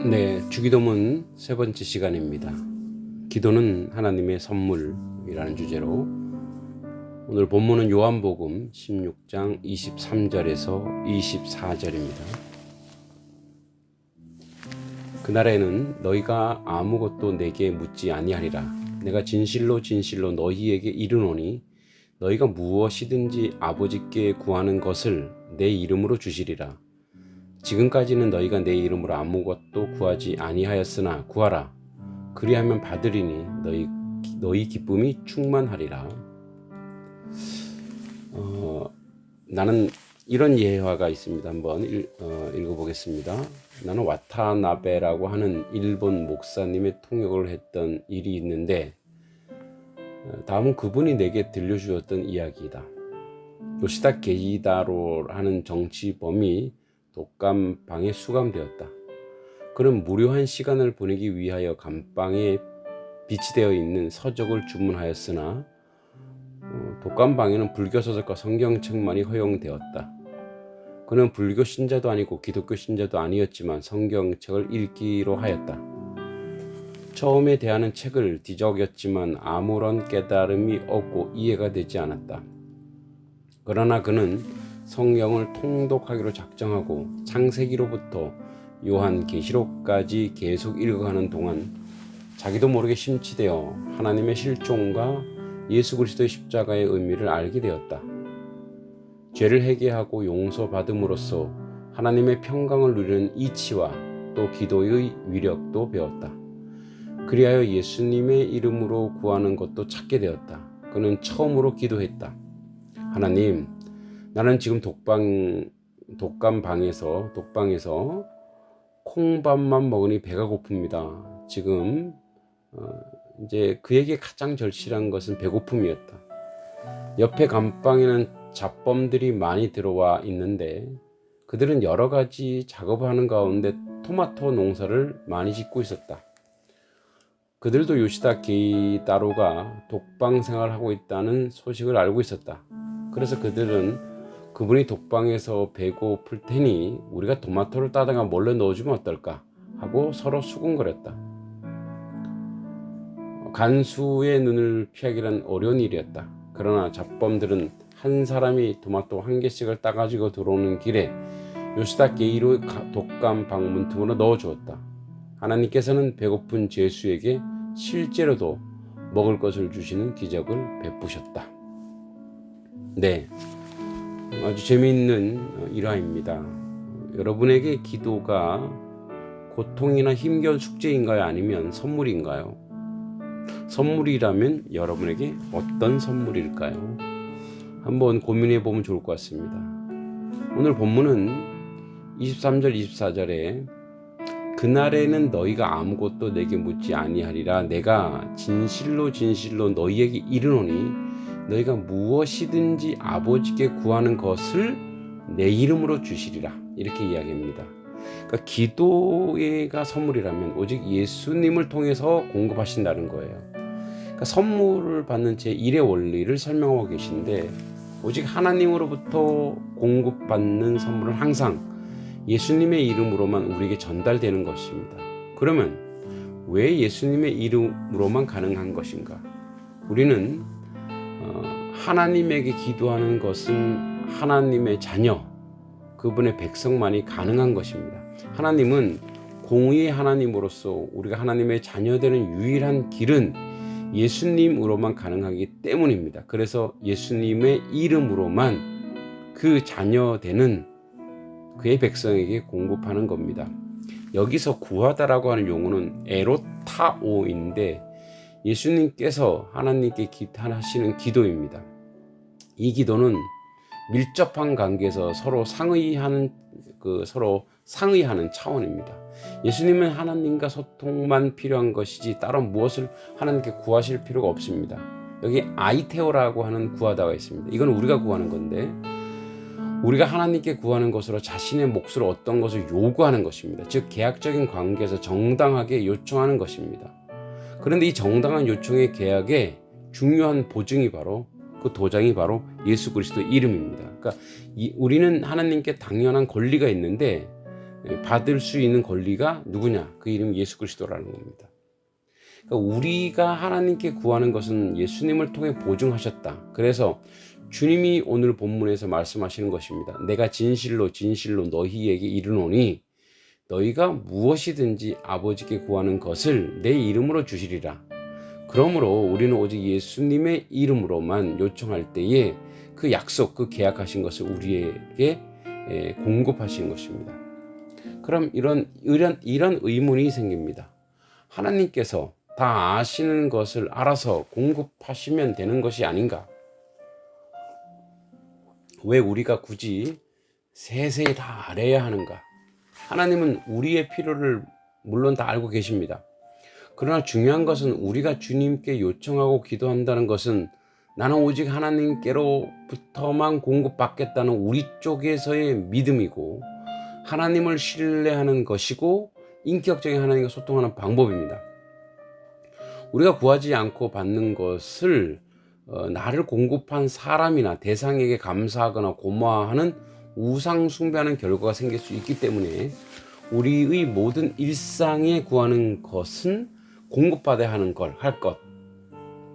네, 주기도문 세 번째 시간입니다. 기도는 하나님의 선물이라는 주제로 오늘 본문은 요한복음 16장 23절에서 24절입니다. 그날에는 너희가 아무것도 내게 묻지 아니하리라. 내가 진실로 진실로 너희에게 이르노니 너희가 무엇이든지 아버지께 구하는 것을 내 이름으로 주시리라. 지금까지는 너희가 내 이름으로 아무것도 구하지 아니하였으나 구하라. 그리하면 받으리니 너희 기쁨이 충만하리라. 나는 이런 예화가 있습니다. 한번 읽어보겠습니다. 나는 와타나베라고 하는 일본 목사님의 통역을 했던 일이 있는데 다음은 그분이 내게 들려주었던 이야기이다. 요시다 게이다로 하는 정치범이 독감방에 수감되었다. 그는 무료한 시간을 보내기 위하여 감방에 비치되어 있는 서적을 주문하였으나 독감방에는 불교 서적과 성경책만이 허용되었다. 그는 불교 신자도 아니고 기독교 신자도 아니었지만 성경책을 읽기로 하였다. 처음에 대하는 책을 뒤적였지만 아무런 깨달음이 없고 이해가 되지 않았다. 그러나 그는 성경을 통독하기로 작정하고 창세기로부터 요한계시록까지 계속 읽어가는 동안 자기도 모르게 심취되어 하나님의 실존과 예수 그리스도의 십자가의 의미를 알게 되었다. 죄를 회개하고 용서받음으로써 하나님의 평강을 누리는 이치와 또 기도의 위력도 배웠다. 그리하여 예수님의 이름으로 구하는 것도 찾게 되었다. 그는 처음으로 기도했다. 하나님, 나는 지금 독감방에서 콩밥만 먹으니 배가 고픕니다. 지금 이제 그에게 가장 절실한 것은 배고픔이었다. 옆에 감방에는 잡범들이 많이 들어와 있는데 그들은 여러 가지 작업을 하는 가운데 토마토 농사를 많이 짓고 있었다. 그들도 요시다 게이다로가 독방 생활을 하고 있다는 소식을 알고 있었다. 그래서 그들은 그분이 독방에서 배고플 테니 우리가 토마토를 따다가 몰래 넣어주면 어떨까 하고 서로 수군거렸다. 간수의 눈을 피하기란 어려운 일이었다. 그러나 잡범들은 한 사람이 토마토 한 개씩을 따가지고 들어오는 길에 요시다 게이로의 독감 방 문틈으로 넣어주었다. 하나님께서는 배고픈 죄수에게 실제로도 먹을 것을 주시는 기적을 베푸셨다. 네, 아주 재미있는 일화입니다. 여러분에게 기도가 고통이나 힘겨운 숙제인가요? 아니면 선물인가요? 선물이라면 여러분에게 어떤 선물일까요? 한번 고민해 보면 좋을 것 같습니다. 오늘 본문은 23절 24절에 그날에는 너희가 아무것도 내게 묻지 아니하리라. 내가 진실로 진실로 너희에게 이르노니 너희가 무엇이든지 아버지께 구하는 것을 내 이름으로 주시리라. 이렇게 이야기합니다. 그러니까 기도가 선물이라면 오직 예수님을 통해서 공급하신다는 거예요. 그러니까 선물을 받는 제1의 원리를 설명하고 계신데 오직 하나님으로부터 공급받는 선물은 항상 예수님의 이름으로만 우리에게 전달되는 것입니다. 그러면 왜 예수님의 이름으로만 가능한 것인가? 우리는 하나님에게 기도하는 것은 하나님의 자녀, 그분의 백성만이 가능한 것입니다. 하나님은 공의의 하나님으로서 우리가 하나님의 자녀되는 유일한 길은 예수님으로만 가능하기 때문입니다. 그래서 예수님의 이름으로만 그 자녀되는 그의 백성에게 공급하는 겁니다. 여기서 구하다라고 하는 용어는 에로타오인데 예수님께서 하나님께 하시는 기도입니다. 이 기도는 밀접한 관계에서 서로 상의하는 차원입니다. 예수님은 하나님과 소통만 필요한 것이지 따로 무엇을 하나님께 구하실 필요가 없습니다. 여기 아이테오라고 하는 구하다가 있습니다. 이건 우리가 구하는 건데 우리가 하나님께 구하는 것으로 자신의 몫으로 어떤 것을 요구하는 것입니다. 즉 계약적인 관계에서 정당하게 요청하는 것입니다. 그런데 이 정당한 요청의 계약에 중요한 보증이 바로 그 도장이 바로 예수 그리스도 이름입니다. 그러니까 우리는 하나님께 당연한 권리가 있는데 받을 수 있는 권리가 누구냐? 그 이름이 예수 그리스도라는 겁니다. 그러니까 우리가 하나님께 구하는 것은 예수님을 통해 보증하셨다. 그래서 주님이 오늘 본문에서 말씀하시는 것입니다. 내가 진실로 진실로 너희에게 이르노니 너희가 무엇이든지 아버지께 구하는 것을 내 이름으로 주시리라. 그러므로 우리는 오직 예수님의 이름으로만 요청할 때에 그 약속, 그 계약하신 것을 우리에게 공급하시는 것입니다. 그럼 이런 의문이 생깁니다. 하나님께서 다 아시는 것을 알아서 공급하시면 되는 것이 아닌가? 왜 우리가 굳이 세세히 다 알아야 하는가? 하나님은 우리의 필요를 물론 다 알고 계십니다. 그러나 중요한 것은 우리가 주님께 요청하고 기도한다는 것은 나는 오직 하나님께로부터만 공급받겠다는 우리 쪽에서의 믿음이고 하나님을 신뢰하는 것이고 인격적인 하나님과 소통하는 방법입니다. 우리가 구하지 않고 받는 것을 나를 공급한 사람이나 대상에게 감사하거나 고마워하는 우상 숭배하는 결과가 생길 수 있기 때문에 우리의 모든 일상에 구하는 것은 공급받아야 하는 할 것.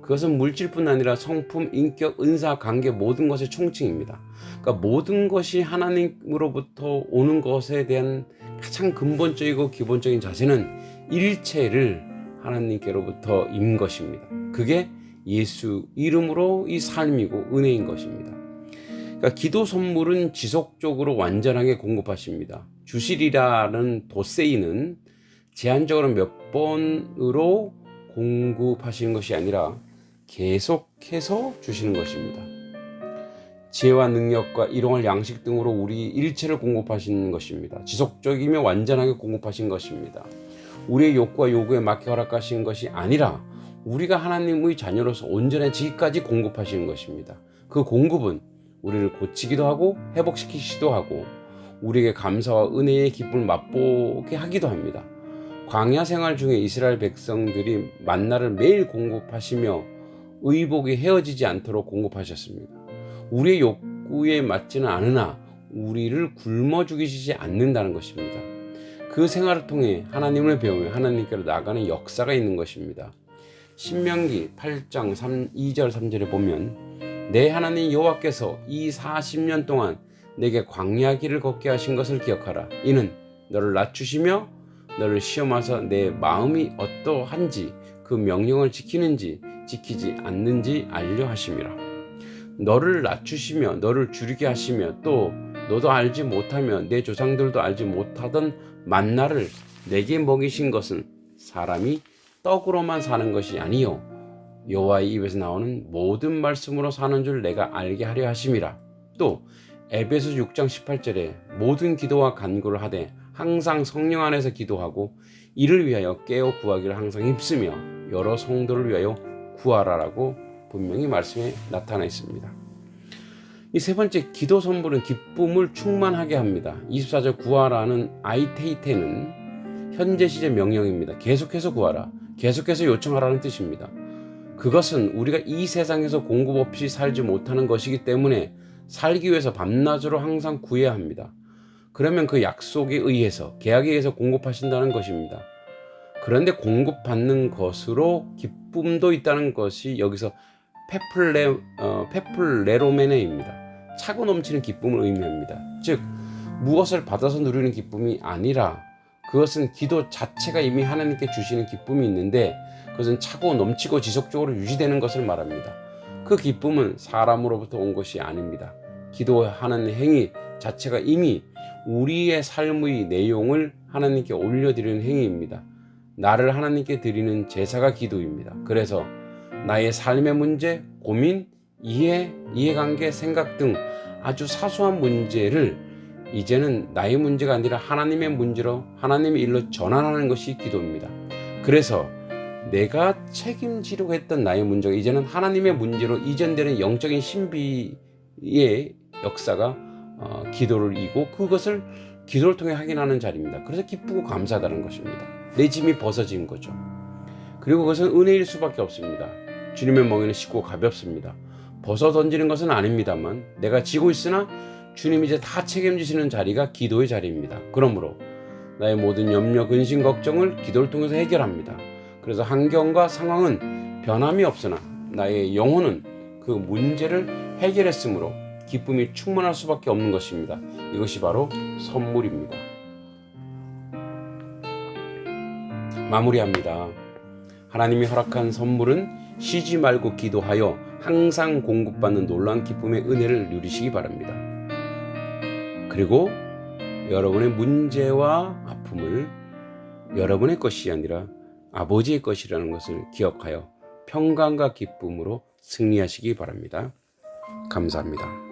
그것은 물질뿐 아니라 성품, 인격, 은사, 관계 모든 것의 총칭입니다. 그러니까 모든 것이 하나님으로부터 오는 것에 대한 가장 근본적이고 기본적인 자세는 일체를 하나님께로부터인 것입니다. 그게 예수 이름으로 이 삶이고 은혜인 것입니다. 그러니까 기도 선물은 지속적으로 완전하게 공급하십니다. 주시리라는 덧세이는 제한적으로 몇 번으로 공급하시는 것이 아니라 계속해서 주시는 것입니다. 지혜와 능력과 일용할 양식 등으로 우리 일체를 공급하시는 것입니다. 지속적이며 완전하게 공급하신 것입니다. 우리의 욕구와 요구에 맞게 허락하시는 것이 아니라 우리가 하나님의 자녀로서 온전해지기까지 공급하시는 것입니다. 그 공급은 우리를 고치기도 하고 회복시키기도 하고 우리에게 감사와 은혜의 기쁨을 맛보게 하기도 합니다. 광야 생활 중에 이스라엘 백성들이 만나를 매일 공급하시며 의복이 헤어지지 않도록 공급하셨습니다. 우리의 욕구에 맞지는 않으나 우리를 굶어 죽이시지 않는다는 것입니다. 그 생활을 통해 하나님을 배우며 하나님께로 나가는 역사가 있는 것입니다. 신명기 8장 2절 3절에 보면 내 하나님 여호와께서 이 40년 동안 내게 광야 길을 걷게 하신 것을 기억하라. 이는 너를 낮추시며 너를 시험하사 내 마음이 어떠한지 그 명령을 지키는지 지키지 않는지 알려 하심이라. 너를 낮추시며 너를 줄이게 하시며 또 너도 알지 못하며 내 조상들도 알지 못하던 만나를 내게 먹이신 것은 사람이 떡으로만 사는 것이 아니요 여호와의 입에서 나오는 모든 말씀으로 사는 줄 내가 알게 하려 하심이라. 또 에베소 6장 18절에 모든 기도와 간구를 하되 항상 성령 안에서 기도하고 이를 위하여 깨어 구하기를 항상 힘쓰며 여러 성도를 위하여 구하라라고 분명히 말씀에 나타나 있습니다. 이 세 번째 기도 선물은 기쁨을 충만하게 합니다. 24절 구하라는 아이테이테는 현재 시제 명령입니다. 계속해서 구하라, 계속해서 요청하라는 뜻입니다. 그것은 우리가 이 세상에서 공급 없이 살지 못하는 것이기 때문에 살기 위해서 밤낮으로 항상 구해야 합니다. 그러면 그 약속에 의해서 계약에 의해서 공급하신다는 것입니다. 그런데 공급받는 것으로 기쁨도 있다는 것이 여기서 페플레로메네입니다. 차고 넘치는 기쁨을 의미합니다. 즉 무엇을 받아서 누리는 기쁨이 아니라 그것은 기도 자체가 이미 하나님께 주시는 기쁨이 있는데 그것은 차고 넘치고 지속적으로 유지되는 것을 말합니다. 그 기쁨은 사람으로부터 온 것이 아닙니다. 기도하는 행위 자체가 이미 우리의 삶의 내용을 하나님께 올려드리는 행위입니다. 나를 하나님께 드리는 제사가 기도입니다. 그래서 나의 삶의 문제, 고민, 이해관계, 생각 등 아주 사소한 문제를 이제는 나의 문제가 아니라 하나님의 문제로 하나님의 일로 전환하는 것이 기도입니다. 그래서 내가 책임지려고 했던 나의 문제가 이제는 하나님의 문제로 이전되는 영적인 신비의 역사가 기도를 이고 그것을 기도를 통해 확인하는 자리입니다. 그래서 기쁘고 감사하다는 것입니다. 내 짐이 벗어진 거죠. 그리고 그것은 은혜일 수밖에 없습니다. 주님의 멍에는 쉽고 가볍습니다. 벗어 던지는 것은 아닙니다만 내가 지고 있으나 주님이 이제 다 책임지시는 자리가 기도의 자리입니다. 그러므로 나의 모든 염려, 근심, 걱정을 기도를 통해서 해결합니다. 그래서 환경과 상황은 변함이 없으나 나의 영혼은 그 문제를 해결했으므로 기쁨이 충만할 수밖에 없는 것입니다. 이것이 바로 선물입니다. 마무리합니다. 하나님이 허락한 선물은 쉬지 말고 기도하여 항상 공급받는 놀라운 기쁨의 은혜를 누리시기 바랍니다. 그리고 여러분의 문제와 아픔을 여러분의 것이 아니라 아버지의 것이라는 것을 기억하여 평강과 기쁨으로 승리하시기 바랍니다. 감사합니다.